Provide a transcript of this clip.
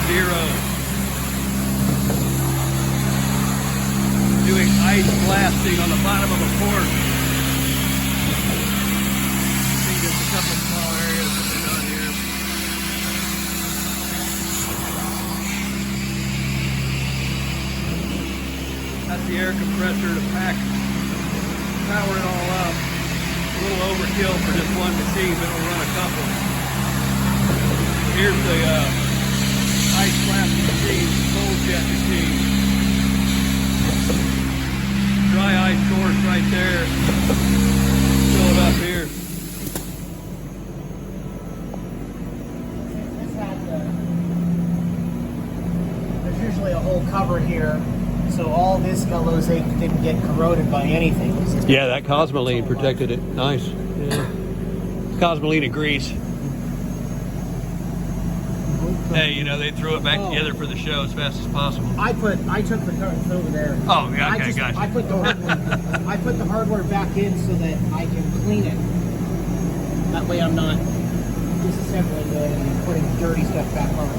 0. Doing ice blasting on the bottom of a port. See just a couple small areas that they're on here. That's the air compressor to power it all up. A little overkill for just one machine, but it'll run a couple. Here's the ice blasting machine, cold jet machine. Dry ice course right there. Fill it up here. There's usually a whole cover here, so all this cellulose didn't get corroded by anything. Yeah, that Cosmoline protected it. Nice. Yeah. Cosmoline and grease. Hey, you know, they threw it back together for the show as fast as possible. I took the cartons over there. Oh, yeah, okay, gotcha. I put the hardware back in so that I can clean it. That way I'm not disassembling it and putting dirty stuff back on.